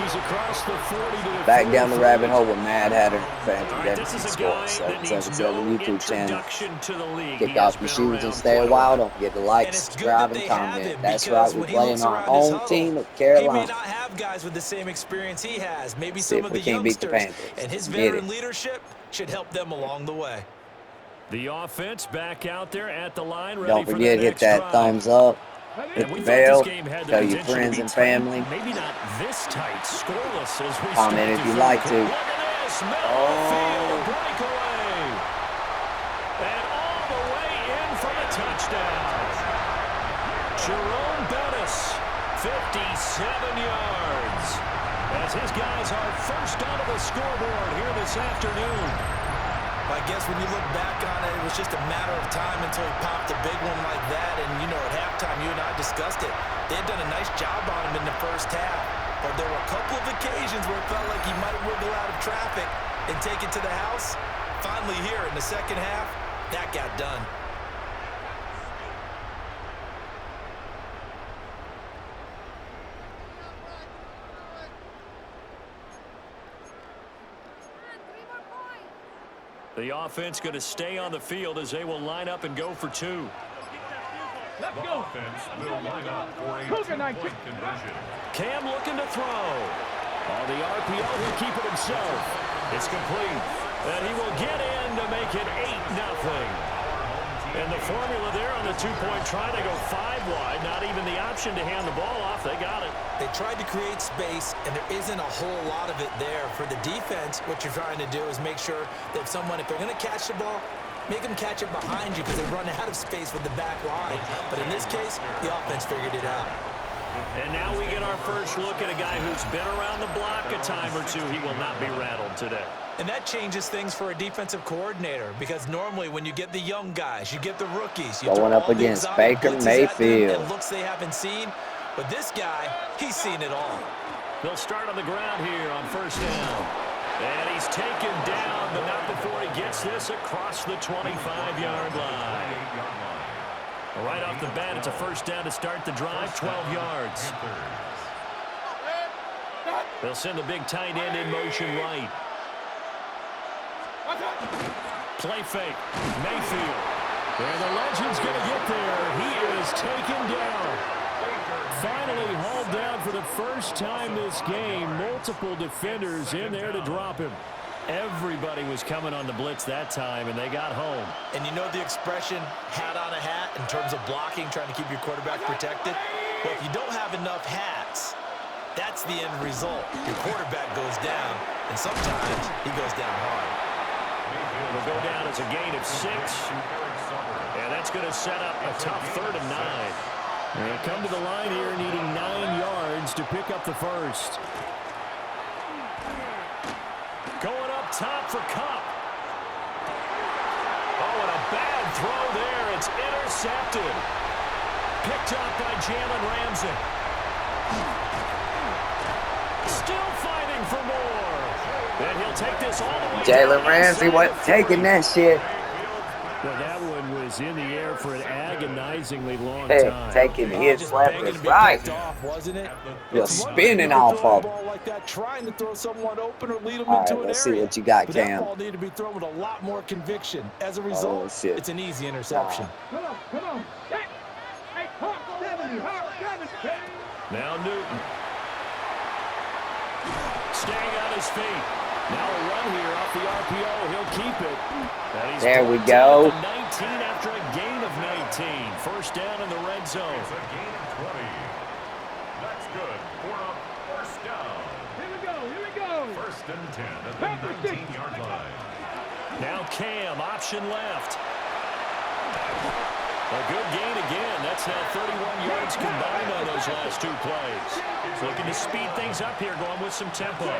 He's across the 40 to the Back down the 43. rabbit hole with Mad Hatter. Fantasy Right, this is a guy that needs no YouTube channel. introduction to the league. Kick off your shoes and stay a while. Don't forget to like, subscribe, and comment. That's right, we're playing our home team of Carolina. He may not have guys with the same experience he has. Maybe See some if of we the can't beat the youngsters. Panthers. And his Get veteran it. leadership should help them along the way. The offense back out there at the line. Ready Don't for forget, the hit next that drive. thumbs up. Hit And we the thought this bell. game had the Tell your potential to friends be and tight. family. Maybe not this tight, scoreless as we Comment if you like to. Look at this, middle of the field breakaway. And all the way in for the touchdown. Jerome Bettis, 57 yards. As his guys are first onto the scoreboard here this afternoon. I guess when you look back on it, it was just a matter of time until he popped a big one like that. And, you know, at halftime, you and I discussed it. They had done a nice job on him in the first half. But there were a couple of occasions where it felt like he might wiggle out of traffic and take it to the house. Finally here in the second half, that got done. The offense going to stay on the field as they will line up and go for two. Let's go. Cam looking to throw. On the RPO, he'll keep it himself. It's complete. And he will get in to make it 8-0. And the formula there on the two-point try, they go 5 wide. Not even the option to hand the ball off. They got it. They tried to create space, and there isn't a whole lot of it there. For the defense, what you're trying to do is make sure that if they're going to catch the ball, make them catch it behind you because they run out of space with the back line. But in this case, the offense figured it out. And now we get our first look at a guy who's been around the block a time or two. He will not be rattled today. And that changes things for a defensive coordinator because normally when you get the young guys, you get the rookies. You Going up against Baker Mayfield. Looks they haven't seen. But this guy, he's seen it all. They'll start on the ground here on first down. And he's taken down, but not before he gets this across the 25-yard line. Right off the bat, it's a first down to start the drive, 12 yards. They'll send the big tight end in motion right. Play fake. Mayfield. And the legend's going to get there. He is taken down. Finally hauled down for the first time this game. Multiple defenders in there to drop him. Everybody was coming on the blitz that time, and they got home. And you know the expression, hat on a hat, in terms of blocking, trying to keep your quarterback protected? Well, if you don't have enough hats, that's the end result. Your quarterback goes down, and sometimes he goes down hard. It'll go down as a gain of 6. And that's going to set up a tough 3rd and 9. They come to the line here needing 9 yards to pick up the first. Going up top for Cup. Oh, and a bad throw there. It's intercepted. Picked up by Jalen Ramsey. Still fighting for more. And he'll take this all the way. Jalen Ramsey wasn't taking that shit. Well, that one was in the air for an agonizingly long time. Taking hits left and right. Wasn't it? You're spinning off of him. Like that, trying to throw someone open or lead them All into right, an let's see area. what you got, But Cam. that ball needed to be thrown with a lot more conviction. As a result, it's an easy interception. Come on. Hey, Now Newton. Staying on his feet. Now a run here off the RPO. He'll keep it. There we go. 19 after a gain of 19. First down in the red zone. It's a gain of 20. That's good for a first down. Here we go. First and 10 at the 19-yard line. Now Cam, option left. A good gain again. That's now 31 yards combined on those last 2 plays. Looking to speed things up here, going with some tempo.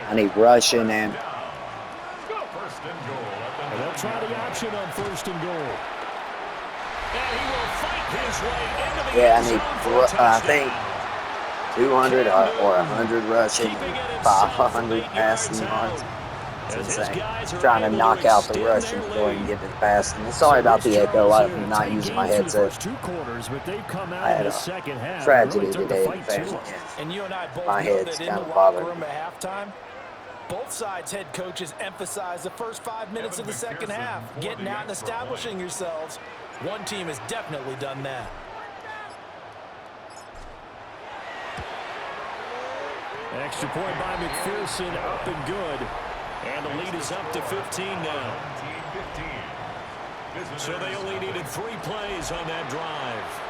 I need rushing and First and goal at And they'll try the option on first and goal. And he will fight his way into the I end need, zone for a I think, touchdown. 200 or 100 rushing, 500 passing yards. It's As his insane. guys are Trying to able knock out the extend rushing their before he can lead. get to the passing. Sorry about the echo. I'm not using my headset. Two quarters, but they've come out I in had the a second half and really tragedy took the today in the fight to family. it. And you and I both My know head's that in kind the of locker bothering room me. at halftime, both sides' head coaches emphasize the first 5 minutes of the second half, getting out and establishing yourselves. One team has definitely done that. Extra point by McPherson, up and good. And the lead is up to 15 now. So they only needed 3 plays on that drive.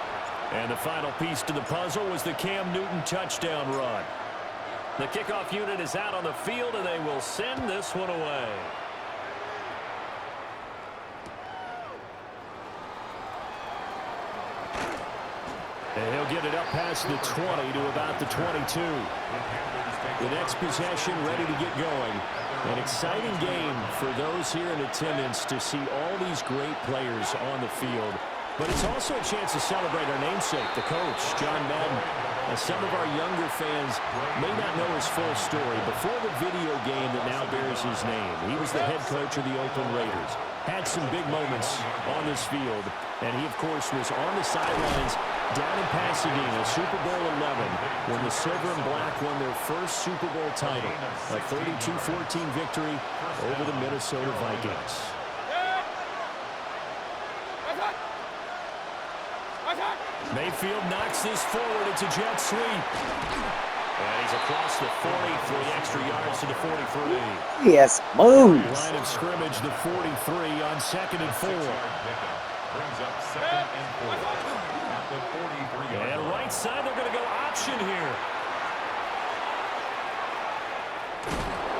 And the final piece to the puzzle was the Cam Newton touchdown run. The kickoff unit is out on the field, and they will send this one away. And he'll get it up past the 20 to about the 22. The next possession ready to get going. An exciting game for those here in attendance to see all these great players on the field. But it's also a chance to celebrate our namesake, the coach, John Madden. Some of our younger fans may not know his full story. Before the video game that now bears his name, he was the head coach of the Oakland Raiders. Had some big moments on this field. And he, of course, was on the sidelines down in Pasadena, Super Bowl 11, when the Silver and Black won their first Super Bowl title, a 32-14 victory over the Minnesota Vikings. Mayfield knocks this forward. It's a jet sweep. And he's across the 40 for the extra yards to the 43. Yes, moves. Line of scrimmage, the 43 on 2nd and 4. Brings up 2nd and 4 at the 43. And right side, they're going to go option here.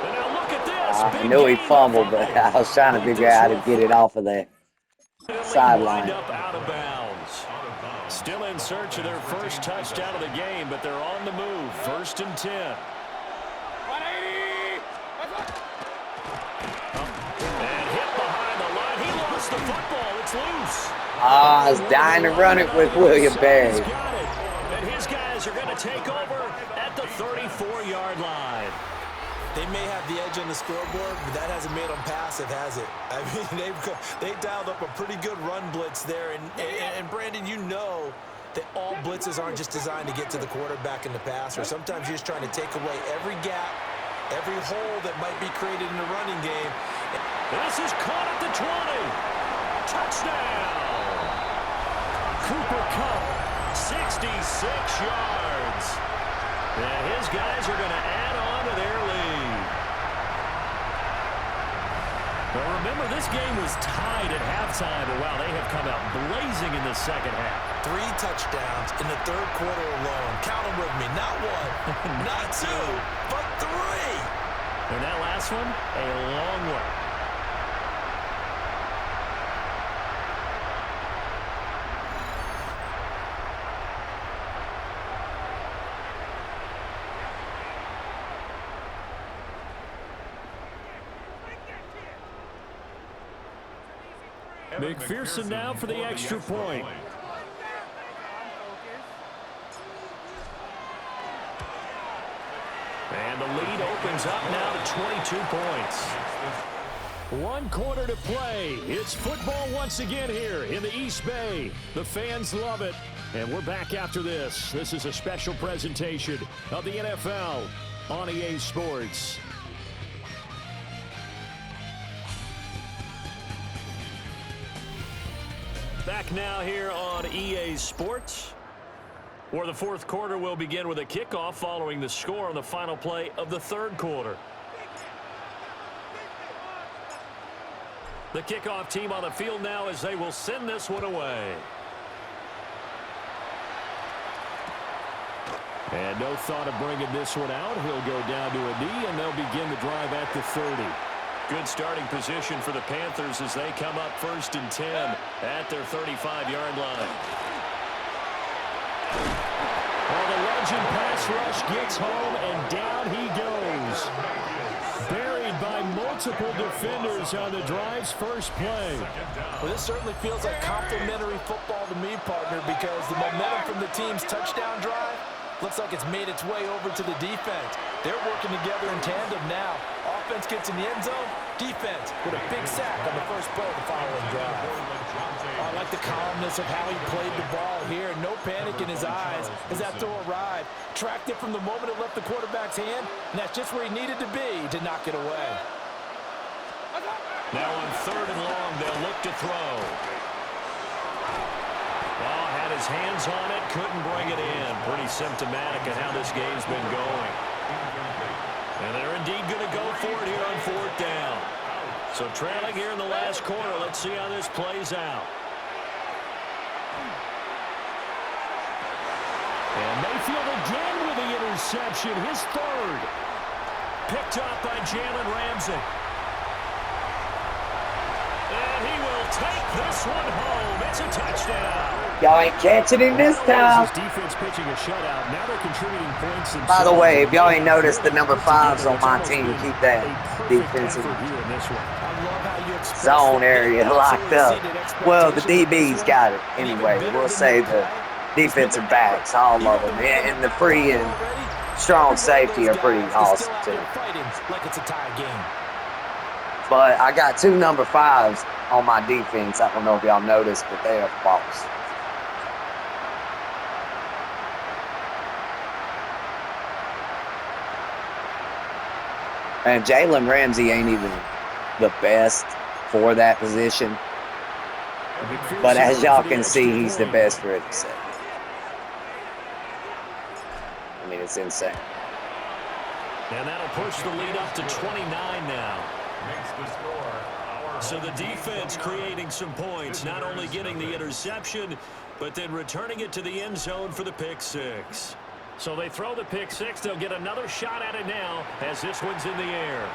And now look at this. I knew he fumbled, but I was trying to figure out how to get it off of the sideline. Up out of bounds. Still in search of their first touchdown of the game, but they're on the move. 1st and 10. 180. And hit behind the line. He lost the football. It's loose. I was dying to run it with William Berry. He's got it. And his guys are going to take over at the 34-yard line. They may have the edge on the scoreboard, but that hasn't made them passive, has it? I mean, they dialed up a pretty good run blitz there. And Brandon, you know that all blitzes aren't just designed to get to the quarterback in the passer. Sometimes you're just trying to take away every gap, every hole that might be created in the running game. This is caught at the 20. Touchdown. Cooper Kupp, 66 yards. And his guys are going to add on to their lead. Now remember, this game was tied at halftime, but wow, they have come out blazing in the second half. 3 touchdowns in the 3rd quarter alone. Count them with me. Not 1, not 2, but 3. And that last one, a long way. McPherson now for the extra point. And the lead opens up now to 22 points. 1 quarter to play. It's football once again here in the East Bay. The fans love it. And we're back after this. This is a special presentation of the NFL on EA Sports. Back now here on EA Sports, where the 4th quarter will begin with a kickoff following the score on the final play of the 3rd quarter. The kickoff team on the field now as they will send this one away. And no thought of bringing this one out. He'll go down to a knee, and they'll begin the drive at the 30. Good starting position for the Panthers as they come up 1st and 10 at their 35-yard line. Well, the legend pass rush gets home, and down he goes. Buried by multiple defenders on the drive's first play. Well, this certainly feels like complimentary football to me, partner, because the momentum from the team's touchdown drive looks like it's made its way over to the defense. They're working together in tandem now. offense gets in the end zone, defense with a big sack on the first play of the following drive. I like the calmness of how he played the ball here. No panic in his eyes as that throw arrived. Tracked it from the moment it left the quarterback's hand, and that's just where he needed to be to knock it away. Now on 3rd and long, they'll look to throw. Ball had his hands on it, couldn't bring it in. Pretty symptomatic of how this game's been going. And they're indeed going to go for it here on 4th down. So trailing here in the last quarter, let's see how this plays out. And Mayfield again with the interception, his 3rd. Picked up by Jalen Ramsey. And he will take this one home. It's a touchdown. Y'all ain't catching him this time. Defense pitching a shutout. Now they're contributing points. By the way, if y'all ain't noticed, the number 5s on my team keep that defensive zone area locked up. Well, the DBs got it anyway. We'll say the defensive backs, all of them, and the free and strong safety are pretty awesome too. But I got 2 number 5s on my defense. I don't know if y'all noticed, but they are false. And Jalen Ramsey ain't even the best for that position. But as y'all can see, he's the best for it. I mean, it's insane. And that'll push the lead up to 29 now. So the defense creating some points, not only getting the interception, but then returning it to the end zone for the pick 6. So they throw the pick 6. They'll get another shot at it now as this one's in the air.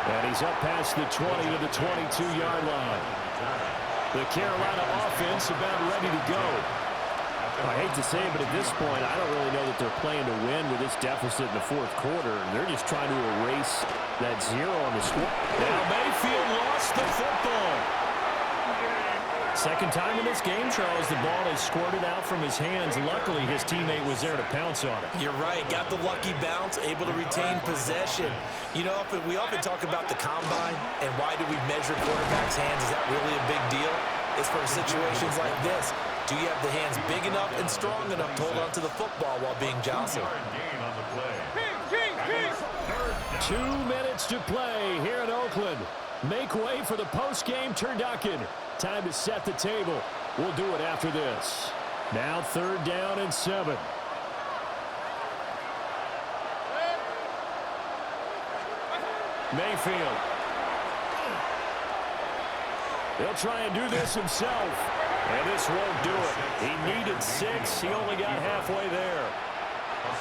And he's up past the 20 to the 22-yard line. The Carolina offense about ready to go. I hate to say it, but at this point, I don't really know that they're playing to win with this deficit in the 4th quarter. They're just trying to erase that 0 on the score. Now Mayfield lost the football. Second time in this game, Charles, the ball is squirted out from his hands. Luckily, his teammate was there to pounce on it. You're right. Got the lucky bounce, able to retain possession. You know, we often talk about the combine and why do we measure quarterbacks' hands. Is that really a big deal? It's for situations like this. Do you have the hands big enough and strong enough to hold on to the football while being jostled? 2 minutes to play here in Oakland. Make way for the post-game turducken. Time to set the table. We'll do it after this. Now 3rd down and 7. Mayfield. He'll try and do this himself. And this won't do it. He needed 6. He only got halfway there.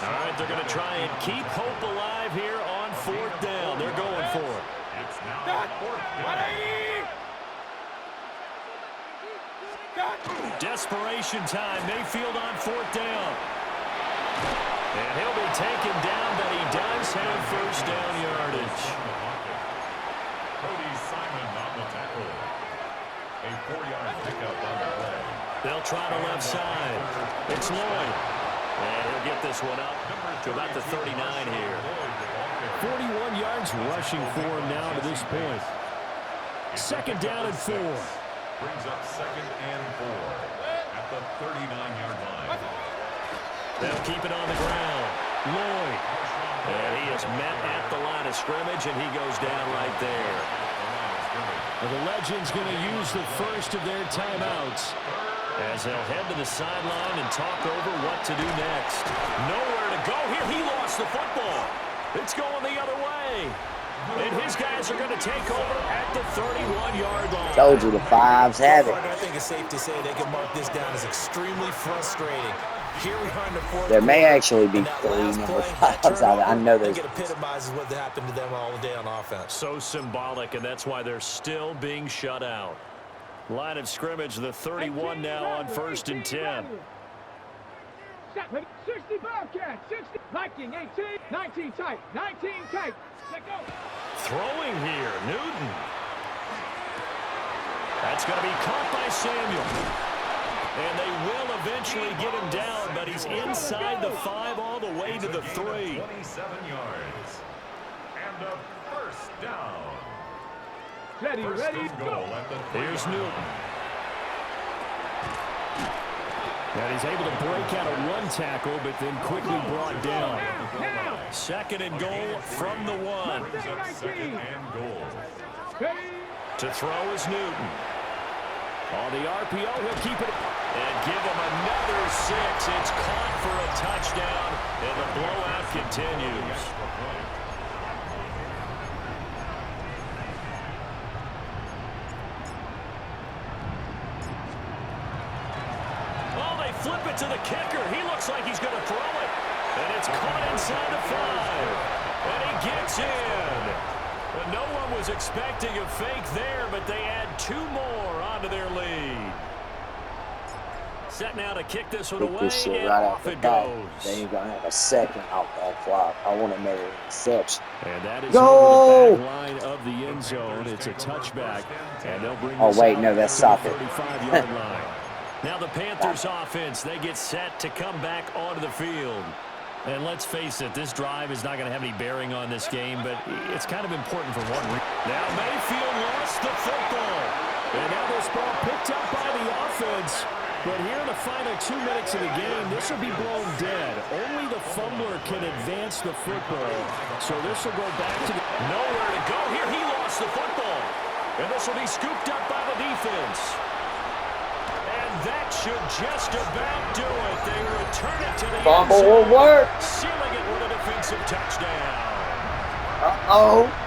All right, they're going to try and keep hope alive here on 4th down. They're going for it. It's now 4th down. Desperation time. Mayfield on 4th down. And he'll be taken down, but he does have first down yardage. Cody Simon on the tackle. A 4-yard pickup on the play. They'll try the left side. It's Lloyd. And he'll get this one up to about the 39 here. 41 yards rushing for him now to this point. 2nd down and 4. Brings up 2nd and 4 at the 39-yard line. They'll keep it on the ground. Lloyd. And he is met at the line of scrimmage, and he goes down right there. Well, the Legends going to use the first of their timeouts as they'll head to the sideline and talk over what to do next. Nowhere to go here. He lost the football. It's going the other way. And his guys are going to take over at the 31-yard line. Told you the 5s have it. I think it's safe to say they can mark this down as extremely frustrating. Here we are in the 4th. There may actually be 3 number 5s. I know there's. It epitomizes what happened to them all day on offense. So symbolic, and that's why they're still being shut out. Line of scrimmage, the 31 now on 1st and 10. 60 Bobcats, 60 Viking, 18, 19 tight, 19 tight. Let go. Throwing here, Newton. That's going to be caught by Samuel. And they will eventually get him down, but he's inside the 5 all the way to the 3. 27 yards. And a first down. Ready, First ready, and goal go. at the 3 Here's line. Newton. And he's able to break out of one tackle, but then quickly brought down. Now. Second and goal from the 1. Brings up second and goal. Ready. To throw is Newton. On the RPO, he'll keep it. And give him another 6. It's caught for a touchdown, and the blowout continues. Oh, they flip it to the kicker. He looks like he's going to throw it. And it's caught inside the 5. And he gets in. But no one was expecting a fake there, but they add 2 more onto their lead. Set now to kick this one Kick away, this shit and right off off the it bat. goes. Then you're going to have a second out that clock. I want another interception. And that is Go! over the back line of the end zone. It's a touchback, and they'll bring Oh, this wait, out no, that's to soccer. the 35-yard line. Now the Panthers offense, they get set to come back onto the field. And let's face it, this drive is not going to have any bearing on this game, but it's kind of important for one reason. Now Mayfield lost the football. And now this ball picked up by the offense. But here in the final 2 minutes of the game, this will be blown dead. Only the fumbler can advance the football. So this will go back to the... Nowhere to go here. He lost the football. And this will be scooped up by the defense. And that should just about do it. They return it to the Fumble end will zone, work. sealing it with a defensive touchdown. Uh-oh.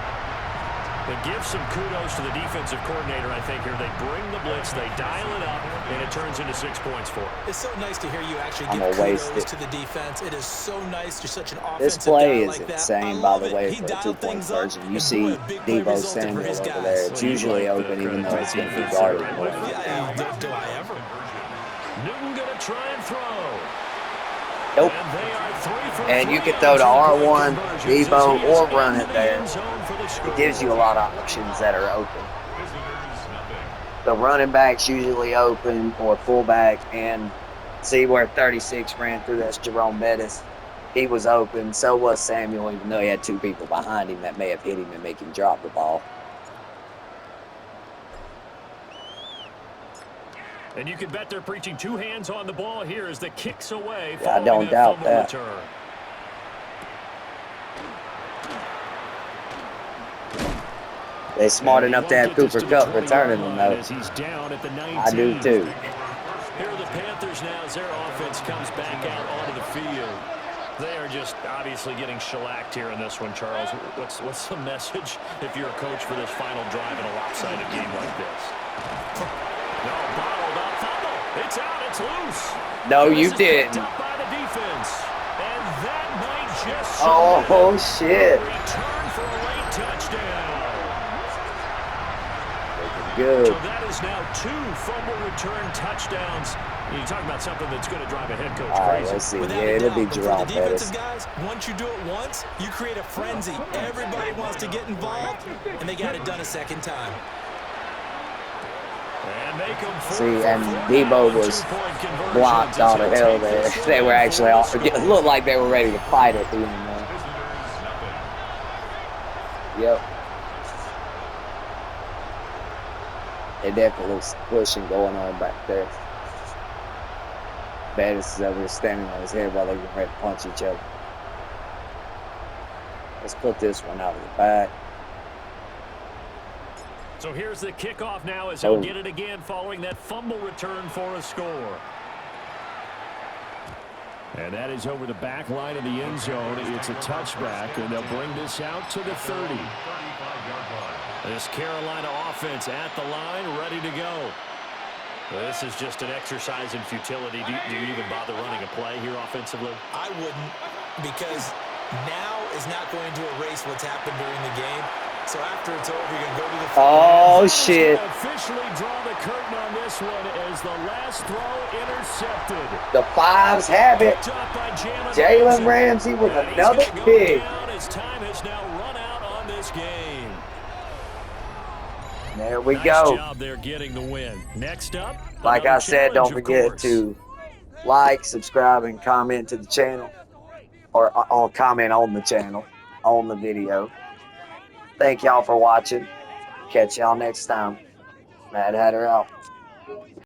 But give some kudos to the defensive coordinator, I think, here. They bring the blitz, they dial it up, and it turns into 6 points for them. It's so nice to hear you actually I'm give gonna waste kudos it. to the defense. It is so nice. You're such an This offensive play guy is like that. insane, I by love the it. way, He for a dialed two-point things up, version. You and see boy, a big play Deebo resulted for Samuel his over guys. there. It's Well, you usually like the open, even credit though to it's the going to be defense guarded there, more. right? Yeah, do I ever? Newton going to try and throw. Nope. And they are 3 for And you 3 can throw on to two-point R1, conversions as he Deebo, is or run into it the there. end zone for the score. It gives you a lot of options that are open. Visitors, nothing. The running back's usually open, or fullback, and see where 36 ran through, that's Jerome Bettis. He was open, so was Samuel, even though he had 2 people behind him that may have hit him and make him drop the ball. And you can bet they're preaching 2 hands on the ball here as the kicks away. Yeah, I following don't doubt fumble that. return. They're smart And enough to he have won't get this Cooper to the Kupp 20-yard returning them, line though. as he's down at the 19. I do, too. Here are the Panthers now as their offense comes back out onto the field. They are just obviously getting shellacked here in this one, Charles. What's the message if you're a coach for this final drive in a lopsided game like this? No, bottled up fumble. It's out. It's loose. No, And you this is picked didn't. up by the defense. And that might just Oh, shit. return for a late touchdown. Good. So that is now 2 fumble return touchdowns. You talk about something that's going to drive a head coach All right, crazy. let's see. Without Yeah, a it'll doubt, be but for Jerome the Bettis. defensive guys, once you do it once, you create a frenzy. Everybody wants to get involved, and they got it done a second time. And make them 4 See, for and 4 Deebo now on was 2-point conversions blocked as out he'll of hell take there. this They one were for actually the all, score. it looked like they were ready to fight at the end there. Visitors, nothing. Yep. They definitely was pushing going on back there. Bettis is over there standing on his head while they get ready to punch each other. Let's put this one out of the back. So here's the kickoff now as he'll Oh. get it again following that fumble return for a score. And that is over the back line of the end zone. It's a touchback, and they'll bring this out to the 30. 35-yard line. This Carolina offense at the line, ready to go. This is just an exercise in futility. Do you even bother running a play here offensively? I wouldn't, because now is not going to erase what's happened during the game. So after it's over, you're going to go to the field. Oh, shit. Officially draw the curtain on this one as the last throw intercepted. The Fives have it. Picked up by Jalen Ramsey with And he's another gonna go big. down as time has now run out on this game. There we Nice go. job there getting the win. Next up, Like I another said, don't challenge, of forget course. to like, subscribe, and comment to the channel. Or comment on the channel, on the video. Thank y'all for watching. Catch y'all next time. Mad Hatter out.